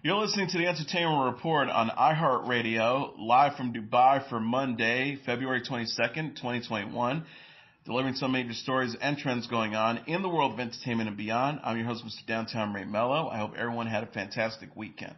You're listening to the Entertainment Report on iHeartRadio, live from Dubai for Monday, February 22nd, 2021. Delivering some major stories and trends going on in the world of entertainment and beyond. I'm your host, Mr. Downtown Ray Melo. I hope everyone had a fantastic weekend.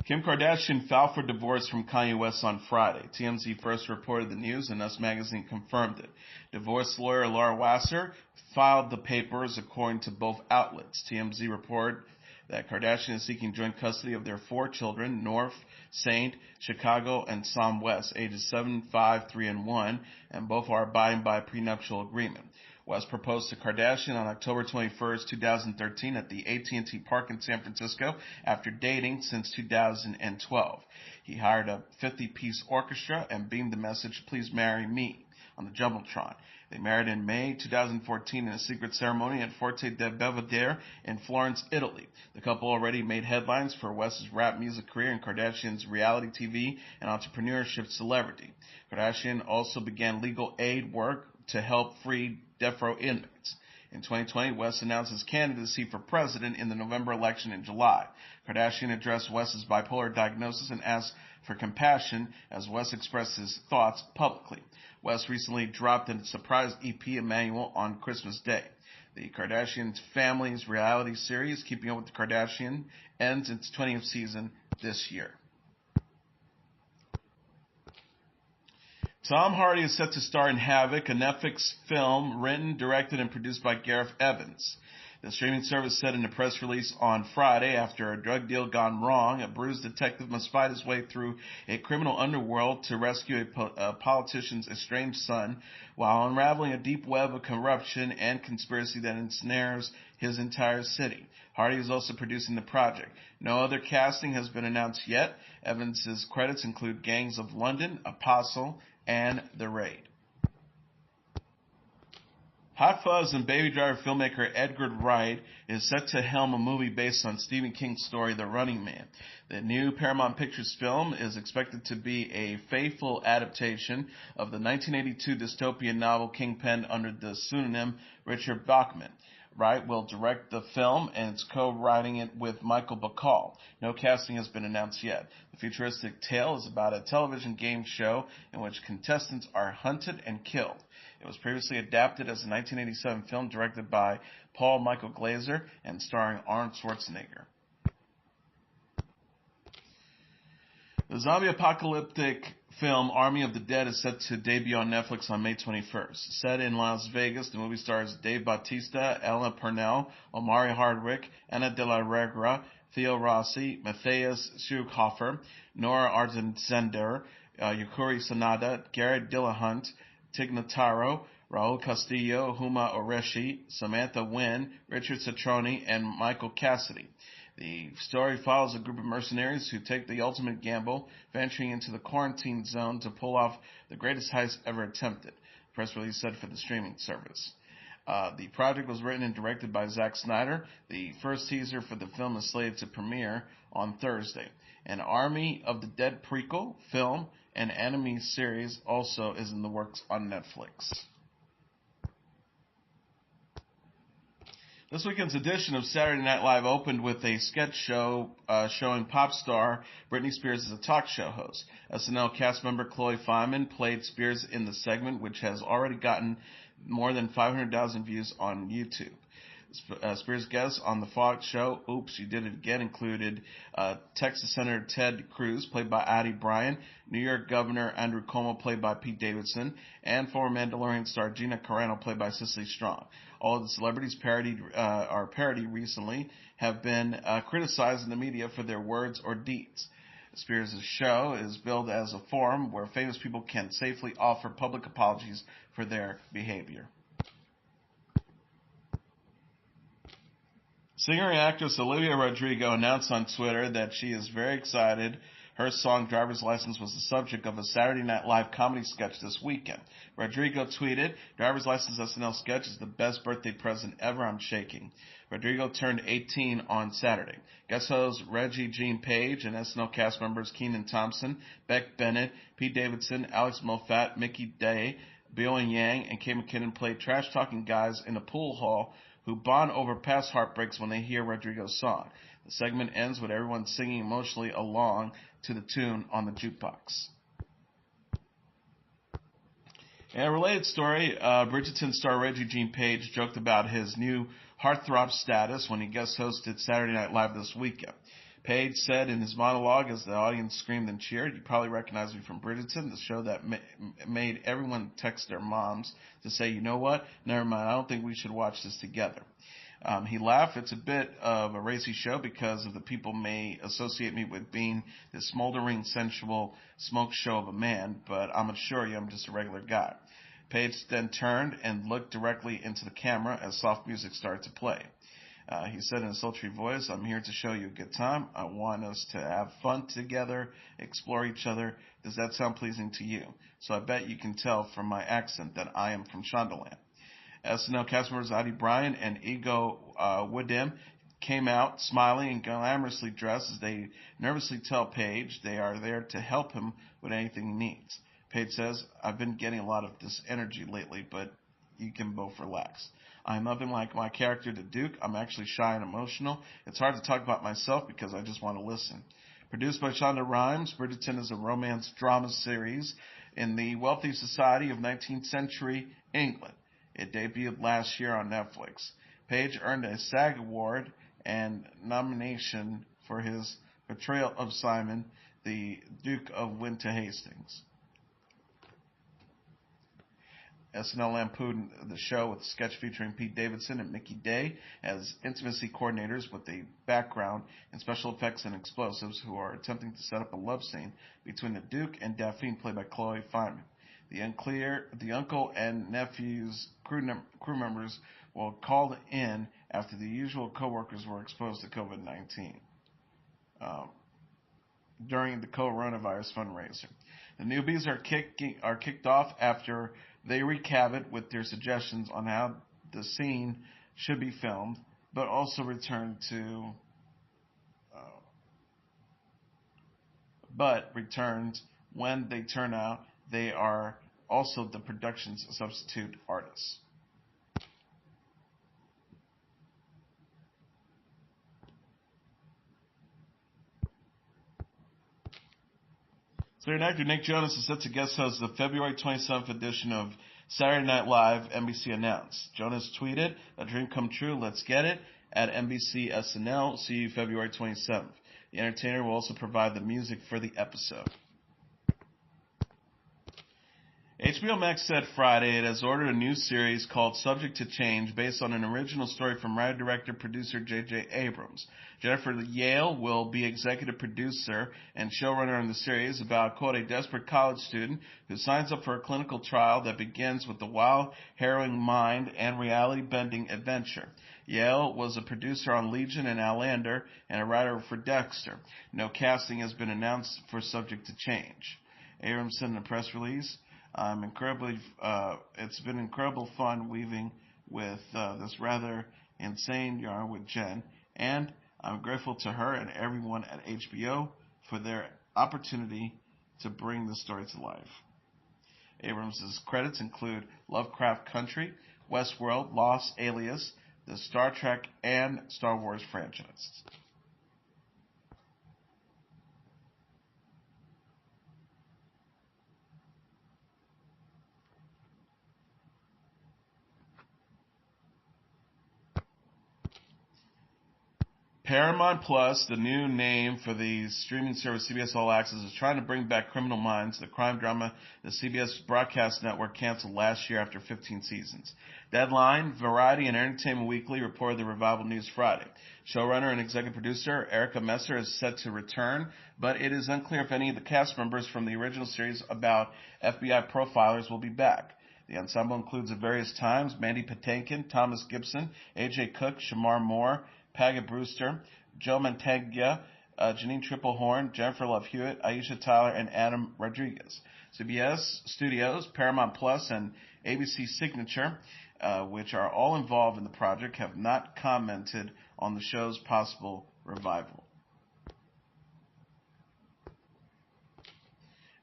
Kim Kardashian filed for divorce from Kanye West on Friday. TMZ first reported the news and Us Magazine confirmed it. Divorce lawyer Laura Wasser filed the papers according to both outlets. TMZ reported that Kardashian is seeking joint custody of their 4 children, North, Saint, Chicago, and Sam West, ages 7, 5, 3, and 1, and both are abiding by a prenuptial agreement. West proposed to Kardashian on October 21st, 2013 at the AT&T Park in San Francisco after dating since 2012. He hired a 50-piece orchestra and beamed the message, "Please marry me," on the Jumbotron. They married in May 2014 in a secret ceremony at Forte del Belvedere in Florence, Italy. The couple already made headlines for West's rap music career and Kardashian's reality TV and entrepreneurship celebrity. Kardashian also began legal aid work to help free death row inmates. In 2020, West announced his candidacy for president in the November election in July. Kardashian addressed West's bipolar diagnosis and asked for compassion as West expressed his thoughts publicly. West recently dropped a surprise EP, Emmanuel, on Christmas Day. The Kardashian family's reality series, Keeping Up with the Kardashians, ends its 20th season this year. Tom Hardy is set to star in Havoc, a Netflix film written, directed, and produced by Gareth Evans. The streaming service said in a press release on Friday, after a drug deal gone wrong, a bruised detective must fight his way through a criminal underworld to rescue a politician's estranged son while unraveling a deep web of corruption and conspiracy that ensnares his entire city. Hardy is also producing the project. No other casting has been announced yet. Evans' credits include Gangs of London, Apostle, and The Raid. Hot Fuzz and Baby Driver filmmaker Edgar Wright is set to helm a movie based on Stephen King's story, The Running Man. The new Paramount Pictures film is expected to be a faithful adaptation of the 1982 dystopian novel King penned under the pseudonym Richard Bachman. Wright will direct the film and is co-writing it with Michael Bacall. No casting has been announced yet. The futuristic tale is about a television game show in which contestants are hunted and killed. It was previously adapted as a 1987 film directed by Paul Michael Glaser and starring Arnold Schwarzenegger. The zombie apocalyptic film Army of the Dead is set to debut on Netflix on May 21st. Set in Las Vegas, the movie stars Dave Bautista, Ella Purnell, Omari Hardwick, Anna de la Regra, Theo Rossi, Matthias Schughofer, Nora Argenzender, Yukuri Sanada, Garrett Dillahunt, Tig Notaro, Raul Castillo, Huma Oreshi, Samantha Wynn, Richard Citroni, and Michael Cassidy. The story follows a group of mercenaries who take the ultimate gamble, venturing into the quarantine zone to pull off the greatest heist ever attempted. The press release said for the streaming service. The project was written and directed by Zack Snyder. The first teaser for the film is slated to premiere on Thursday. An Army of the Dead prequel, film, and anime series also is in the works on Netflix. This weekend's edition of Saturday Night Live opened with a sketch show showing pop star Britney Spears as a talk show host. SNL cast member Chloe Fineman played Spears in the segment, which has already gotten more than 500,000 views on YouTube. Spears' guests on the Fox show, Oops, You Did It Again, included Texas Senator Ted Cruz, played by Addie Bryan, New York Governor Andrew Cuomo, played by Pete Davidson, and former Mandalorian star Gina Carano, played by Cicely Strong. All of the celebrities parodied recently have been criticized in the media for their words or deeds. Spears' show is billed as a forum where famous people can safely offer public apologies for their behavior. Singer and actress Olivia Rodrigo announced on Twitter that she is very excited her song Driver's License was the subject of a Saturday Night Live comedy sketch this weekend. Rodrigo tweeted, Driver's License SNL sketch is the best birthday present ever, I'm shaking. Rodrigo turned 18 on Saturday. Guest hosts Reggie Page and SNL cast members Kenan Thompson, Beck Bennett, Pete Davidson, Alex Moffat, Mickey Day, Bill and Yang, and Kate McKinnon played trash-talking guys in a pool hall who bond over past heartbreaks when they hear Rodrigo's song. The segment ends with everyone singing emotionally along to the tune on the jukebox. In a related story, Bridgerton star Reggie Page joked about his new heartthrob status when he guest hosted Saturday Night Live this weekend. Page said in his monologue as the audience screamed and cheered, "You probably recognize me from Bridgerton, the show that made everyone text their moms to say, you know what, never mind, I don't think we should watch this together." He laughed. "It's a bit of a racy show because of the people may associate me with being this smoldering, sensual smoke show of a man, but I'm assure you I'm just a regular guy." Page then turned and looked directly into the camera as soft music started to play. He said in a sultry voice, "I'm here to show you a good time. I want us to have fun together, explore each other. Does that sound pleasing to you? So I bet you can tell from my accent that I am from Shondaland." SNL cast members Adi Bryant and Ego Woodim came out smiling and glamorously dressed as they nervously tell Page they are there to help him with anything he needs. Page says, "I've been getting a lot of this energy lately, but you can both relax. I'm nothing like my character, the Duke. I'm actually shy and emotional. It's hard to talk about myself because I just want to listen." Produced by Shonda Rhimes, Bridgerton is a romance drama series in the wealthy society of 19th century England. It debuted last year on Netflix. Page earned a SAG Award and nomination for his portrayal of Simon, the Duke of Winter Hastings. SNL lampooned the show with a sketch featuring Pete Davidson and Mickey Day as intimacy coordinators with a background in special effects and explosives who are attempting to set up a love scene between the Duke and Daphne, played by Chloe Fineman. The uncle and nephews crew members were called in after the usual co-workers were exposed to COVID-19 during the coronavirus fundraiser. The newbies are kicked off after they wreak havoc with their suggestions on how the scene should be filmed, but also returned when they turn out they are also the production's substitute artists. Celebrity actor Nick Jonas is set to guest host the February 27th edition of Saturday Night Live, NBC announced. Jonas tweeted, "A dream come true, let's get it," at NBC SNL. See you February 27th. The entertainer will also provide the music for the episode. HBO Max said Friday it has ordered a new series called Subject to Change based on an original story from writer-director-producer J.J. Abrams. Jennifer Yale will be executive producer and showrunner on the series about, quote, a desperate college student who signs up for a clinical trial that begins with the wild, harrowing mind and reality-bending adventure. Yale was a producer on Legion and Outlander and a writer for Dexter. No casting has been announced for Subject to Change. Abrams said in a press release, it's been incredible fun weaving with this rather insane yarn with Jen, and I'm grateful to her and everyone at HBO for their opportunity to bring the story to life. Abrams' credits include Lovecraft Country, Westworld, Lost, Alias, the Star Trek, and Star Wars franchises. Paramount Plus, the new name for the streaming service CBS All Access, is trying to bring back Criminal Minds, the crime drama the CBS broadcast network canceled last year after 15 seasons. Deadline, Variety, and Entertainment Weekly reported the revival news Friday. Showrunner and executive producer Erica Messer is set to return, but it is unclear if any of the cast members from the original series about FBI profilers will be back. The ensemble includes at various times Mandy Patinkin, Thomas Gibson, A.J. Cook, Shamar Moore, Paget Brewster, Joe Mantegna, Janine Triplehorn, Jennifer Love Hewitt, Aisha Tyler, and Adam Rodriguez. CBS Studios, Paramount Plus, and ABC Signature, which are all involved in the project, have not commented on the show's possible revival.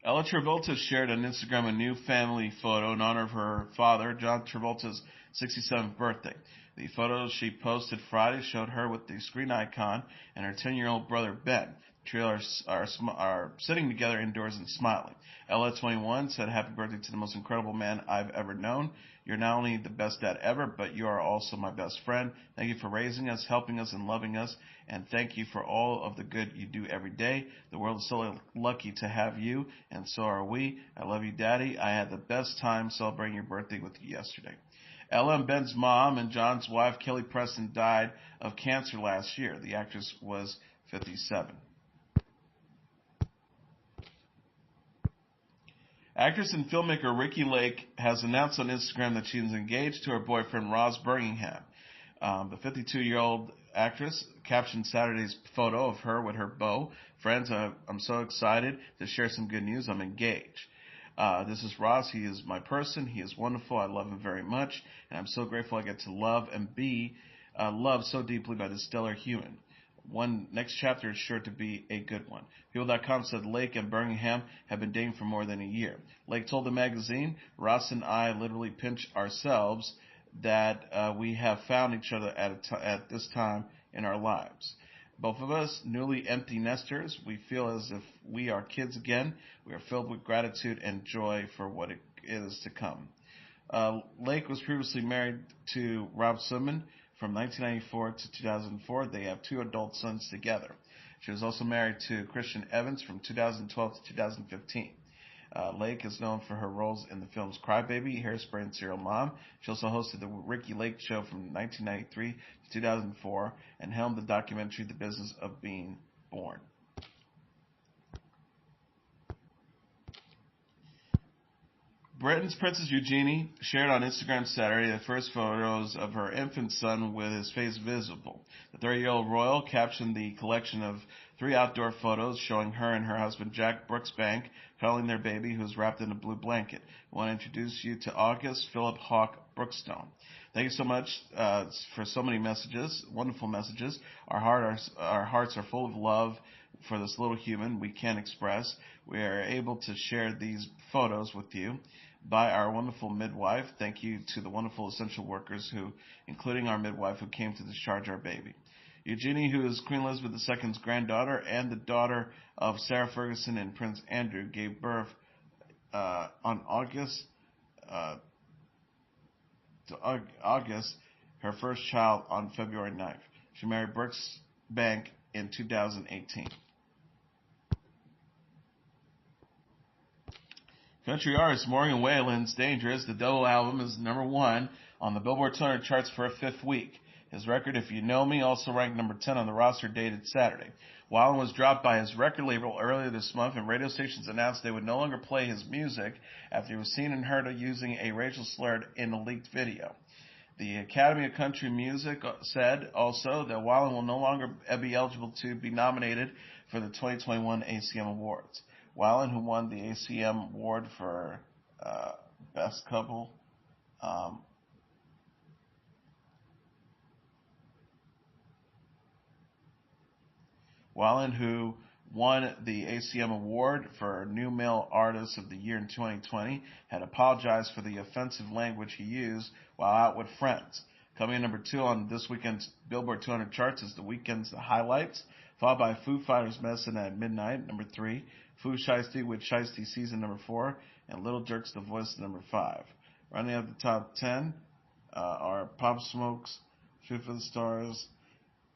Ella Travolta shared on Instagram a new family photo in honor of her father. John Travolta's 67th birthday. The photos she posted Friday showed her with the screen icon and her 10-year-old brother Ben. The trio are sitting together indoors and smiling. Ella21 said, "Happy birthday to the most incredible man I've ever known. You're not only the best dad ever, but you are also my best friend. Thank you for raising us, helping us, and loving us. And thank you for all of the good you do every day. The world is so lucky to have you, and so are we. I love you, Daddy. I had the best time celebrating your birthday with you yesterday." Ella and Ben's mom and John's wife, Kelly Preston, died of cancer last year. The actress was 57. Actress and filmmaker Ricki Lake has announced on Instagram that she is engaged to her boyfriend Ross Birmingham. The 52-year-old actress captioned Saturday's photo of her with her beau. "Friends, I'm so excited to share some good news. I'm engaged. This is Ross. He is my person. He is wonderful. I love him very much. And I'm so grateful I get to love and be loved so deeply by this stellar human. One next chapter is sure to be a good one." People.com said Lake and Birmingham have been dating for more than a year. Lake told the magazine, "Ross and I literally pinch ourselves that we have found each other at this time in our lives. Both of us, newly empty nesters, we feel as if we are kids again. We are filled with gratitude and joy for what it is to come." Lake was previously married to Rob Simon from 1994 to 2004. They have 2 adult sons together. She was also married to Christian Evans from 2012 to 2015. Lake is known for her roles in the films Crybaby, Hairspray, and Serial Mom. She also hosted the Ricki Lake Show from 1993 to 2004 and helmed the documentary The Business of Being Born. Britain's Princess Eugenie shared on Instagram Saturday the first photos of her infant son with his face visible. The 30-year-old royal captioned the collection of 3 outdoor photos showing her and her husband Jack Brooksbank cuddling their baby, who's wrapped in a blue blanket. I want to introduce you to August Philip Hawke Brookstone. Thank you so much for so many messages, wonderful messages. Our hearts are full of love for this little human we can't express. We are able to share these photos with you by our wonderful midwife. Thank you to the wonderful essential workers who, including our midwife, who came to discharge our baby. Eugenie, who is Queen Elizabeth II's granddaughter and the daughter of Sarah Ferguson and Prince Andrew, gave birth on August, her first child on February 9th. She married Brooksbank in 2018. Country artist Maureen Whalen's Dangerous, the double album, is #1 on the Billboard 200 charts for a 5th week. His record, If You Know Me, also ranked number 10 on the roster dated Saturday. Whalen was dropped by his record label earlier this month, and radio stations announced they would no longer play his music after he was seen and heard using a racial slur in a leaked video. The Academy of Country Music said also that Whalen will no longer be eligible to be nominated for the 2021 ACM Awards. Whalen, who won the ACM Award for Best Couple, Whalen, who won the ACM Award for New Male Artist of the Year in 2020, had apologized for the offensive language he used while out with friends. Coming in number 2 on this weekend's Billboard 200 charts is The Weeknd's The Highlights, followed by Foo Fighters' Medicine at Midnight, number 3, Foo Shiesty with Shiesty Season, number 4, and Little Jerks The Voice, number 5. Running up the top 10 are Pop Smoke's Shoot for the Stars,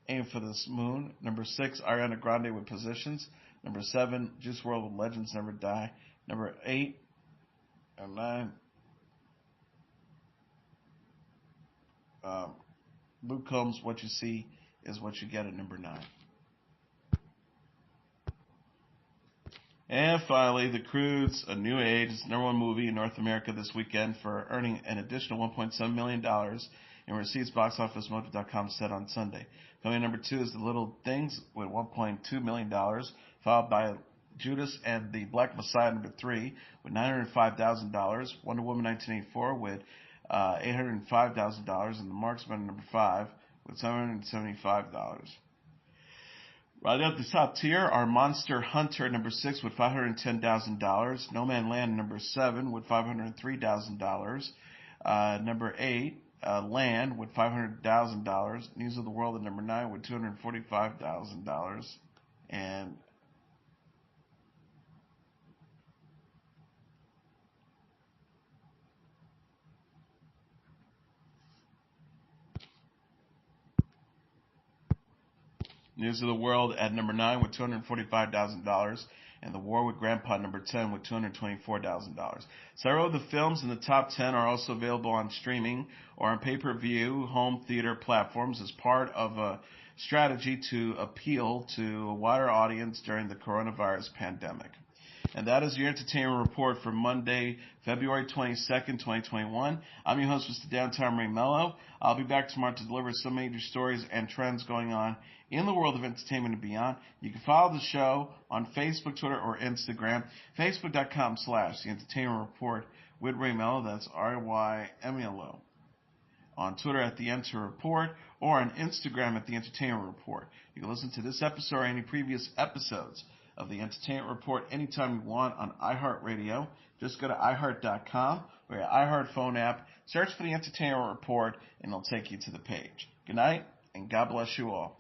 Aim for the Moon. Number 6, Ariana Grande with Positions. Number 7, Juice WRLD with Legends Never Die. Number 8 and 9, Luke Combs' What You See Is What You Get at number 9. And finally, The Croods, A New Age, is the #1 movie in North America this weekend for earning an additional $1.7 million in receipts, BoxOfficeMojo.com said on Sunday. Coming in number 2 is The Little Things with $1.2 million, followed by Judas and the Black Messiah, number 3, with $905,000, Wonder Woman 1984 with $805,000, and The Marksman, number 5, with $775,000. Right up the top tier are Monster Hunter, number 6, with $510,000, No Man Land, number 7, with $503,000, number 8, Land with $500,000. News of the World at number 9 with $245,000. And News of the World at number 9 with $245,000. And The War with Grandpa at number 10 with $224,000. Several of the films in the top 10 are also available on streaming or on pay-per-view home theater platforms as part of a strategy to appeal to a wider audience during the coronavirus pandemic. And that is your entertainment report for Monday, February 22nd, 2021. I'm your host, Mr. Downtown Maureen Melo. I'll be back tomorrow to deliver some major stories and trends going on in the world of entertainment and beyond. You can follow the show on Facebook, Twitter, or Instagram. Facebook.com/The Entertainment Report with Ray Melo. That's RYMELO. On Twitter at The Enter Report, or on Instagram at The Entertainment Report. You can listen to this episode or any previous episodes of The Entertainment Report anytime you want on iHeartRadio. Just go to iHeart.com or your iHeart phone app, search for The Entertainment Report, and it'll take you to the page. Good night, and God bless you all.